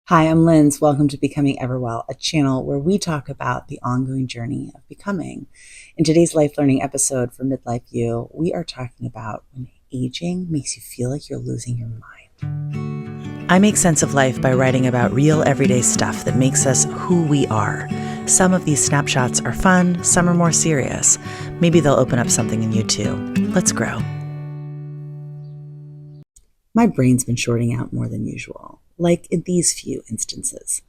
Hi, I'm Linz. Welcome to Becoming Everwell, a channel where we talk about the ongoing journey of becoming. In today's life learning episode for Midlife You, we are talking about when aging makes you feel like you're losing your mind. I make sense of life by writing about real everyday stuff that makes us who we are. Some of these snapshots are fun, some are more serious. Maybe they'll open up something in you too. Let's grow. My brain's been shorting out more than usual, like in these few instances.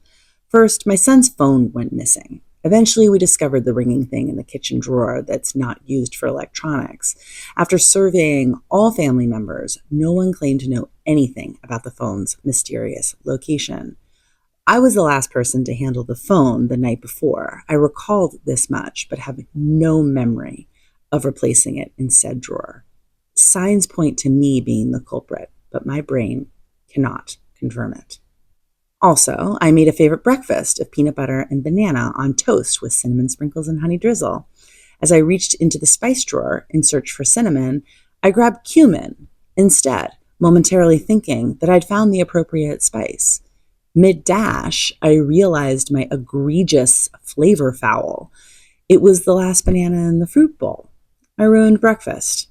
First, my son's phone went missing. Eventually, we discovered the ringing thing in the kitchen drawer that's not used for electronics. After surveying all family members, no one claimed to know anything about the phone's mysterious location. I was the last person to handle the phone the night before. I recalled this much, but have no memory of replacing it in said drawer. Signs point to me being the culprit, but my brain cannot confirm it. Also, I made a favorite breakfast of peanut butter and banana on toast with cinnamon sprinkles and honey drizzle. As I reached into the spice drawer in search for cinnamon, I grabbed cumin instead, momentarily thinking that I'd found the appropriate spice. Mid-dash, I realized my egregious flavor foul. It was the last banana in the fruit bowl. I ruined breakfast.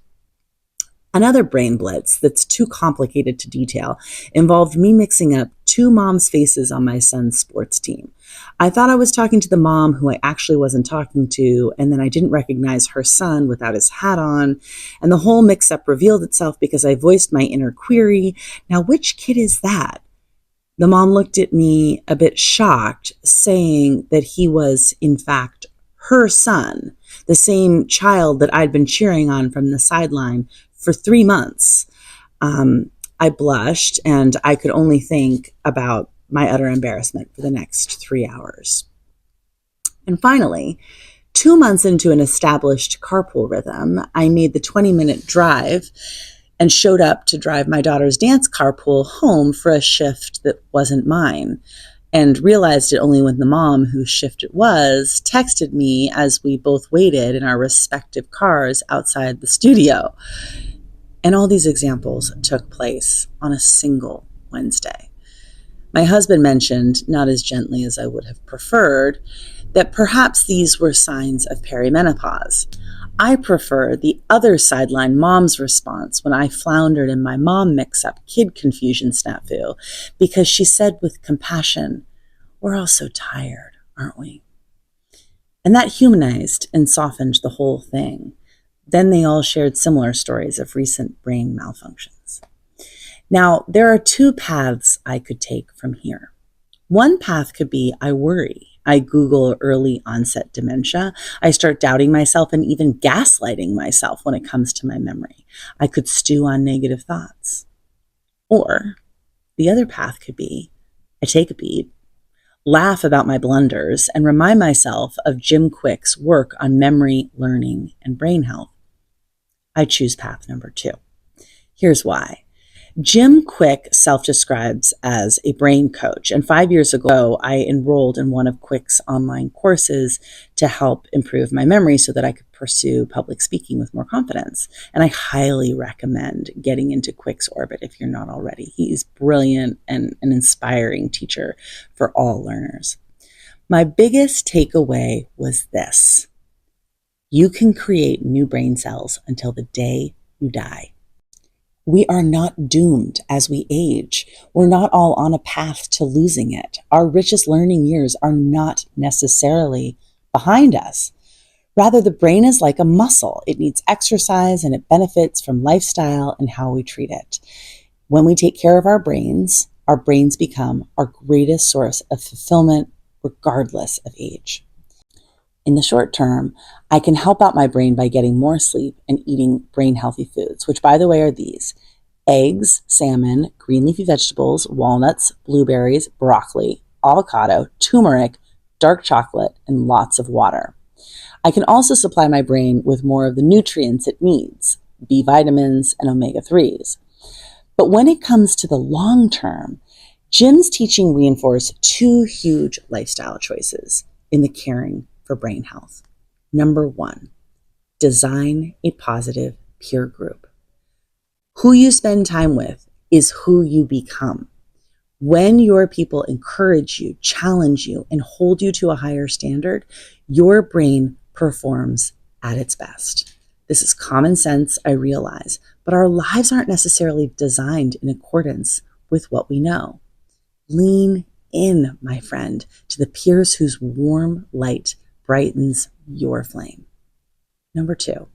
Another brain blitz that's too complicated to detail involved me mixing up two moms' faces on my son's sports team. I thought I was talking to the mom who I actually wasn't talking to, and then I didn't recognize her son without his hat on, and the whole mix-up revealed itself because I voiced my inner query, now which kid is that? The mom looked at me a bit shocked, saying that he was, in fact, her son, the same child that I'd been cheering on from the sideline for 3 months. I blushed, and I could only think about my utter embarrassment for the next 3 hours. And finally, 2 months into an established carpool rhythm, I made the 20-minute drive and showed up to drive my daughter's dance carpool home for a shift that wasn't mine, and realized it only when the mom, whose shift it was, texted me as we both waited in our respective cars outside the studio. And all these examples took place on a single Wednesday. My husband mentioned, not as gently as I would have preferred, that perhaps these were signs of perimenopause. I prefer the other sideline mom's response when I floundered in my mom mix-up kid confusion snafu, because she said with compassion, "We're all so tired, aren't we?" And that humanized and softened the whole thing. Then they all shared similar stories of recent brain malfunctions. Now, there are two paths I could take from here. One path could be I worry. I Google early onset dementia. I start doubting myself and even gaslighting myself when it comes to my memory. I could stew on negative thoughts. Or the other path could be I take a beat, laugh about my blunders, and remind myself of Jim Kwik's work on memory, learning, and brain health. I choose path number 2. Here's why. Jim Kwik self-describes as a brain coach, and 5 years ago, I enrolled in one of Kwik's online courses to help improve my memory so that I could pursue public speaking with more confidence. And I highly recommend getting into Kwik's orbit if you're not already. He is brilliant and an inspiring teacher for all learners. My biggest takeaway was this: you can create new brain cells until the day you die. We are not doomed as we age. We're not all on a path to losing it. Our richest learning years are not necessarily behind us. Rather, the brain is like a muscle. It needs exercise and it benefits from lifestyle and how we treat it. When we take care of our brains become our greatest source of fulfillment regardless of age. In the short term, I can help out my brain by getting more sleep and eating brain-healthy foods, which, by the way, are these: eggs, salmon, green leafy vegetables, walnuts, blueberries, broccoli, avocado, turmeric, dark chocolate, and lots of water. I can also supply my brain with more of the nutrients it needs, B vitamins and omega-3s. But when it comes to the long term, Jim's teaching reinforced 2 huge lifestyle choices in the caring for brain health. Number 1, design a positive peer group. Who you spend time with is who you become. When your people encourage you, challenge you, and hold you to a higher standard, your brain performs at its best. This is common sense, I realize, but our lives aren't necessarily designed in accordance with what we know. Lean in, my friend, to the peers whose warm light brightens your flame. Number 2,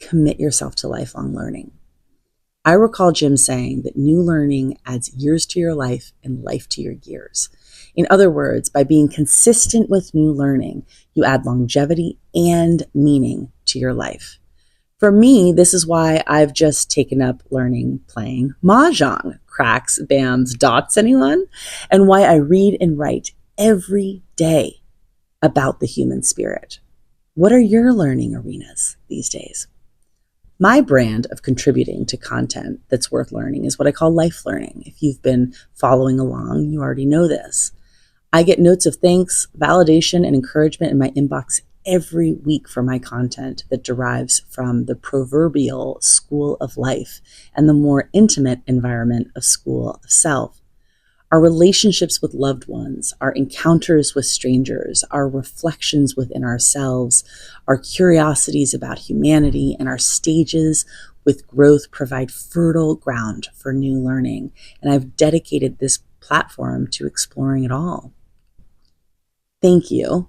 commit yourself to lifelong learning. I recall Jim saying that new learning adds years to your life and life to your years. In other words, by being consistent with new learning, you add longevity and meaning to your life. For me, this is why I've just taken up learning playing mahjong. Cracks, bams, dots, anyone? And why I read and write every day about the human spirit. What are your learning arenas these days? My brand of contributing to content that's worth learning is what I call life learning. If you've been following along, you already know this. I get notes of thanks, validation, and encouragement in my inbox every week for my content that derives from the proverbial school of life and the more intimate environment of school of self. Our relationships with loved ones, our encounters with strangers, our reflections within ourselves, our curiosities about humanity, and our stages with growth provide fertile ground for new learning. And I've dedicated this platform to exploring it all. Thank you,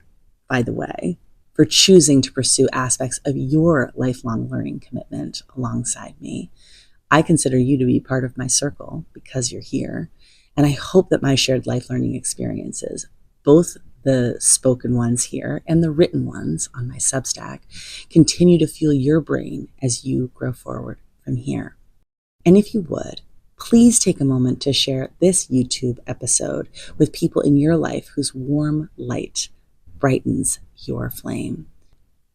by the way, for choosing to pursue aspects of your lifelong learning commitment alongside me. I consider you to be part of my circle because you're here. And I hope that my shared life learning experiences, both the spoken ones here and the written ones on my Substack, continue to fuel your brain as you grow forward from here. And if you would, please take a moment to share this YouTube episode with people in your life whose warm light brightens your flame.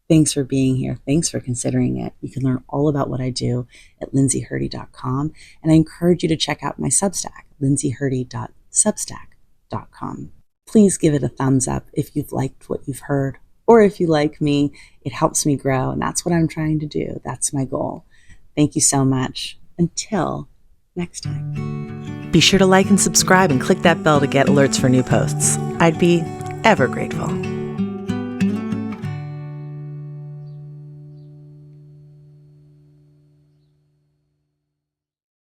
Thanks for being here. Thanks for considering it. You can learn all about what I do at lindsayhurdy.com. And I encourage you to check out my Substack, lindsayhurdy.substack.com. Please give it a thumbs up if you've liked what you've heard, or if you like me. It helps me grow, and that's what I'm trying to do. That's my goal. Thank you so much. Until next time. Be sure to like and subscribe and click that bell to get alerts for new posts. I'd be ever grateful.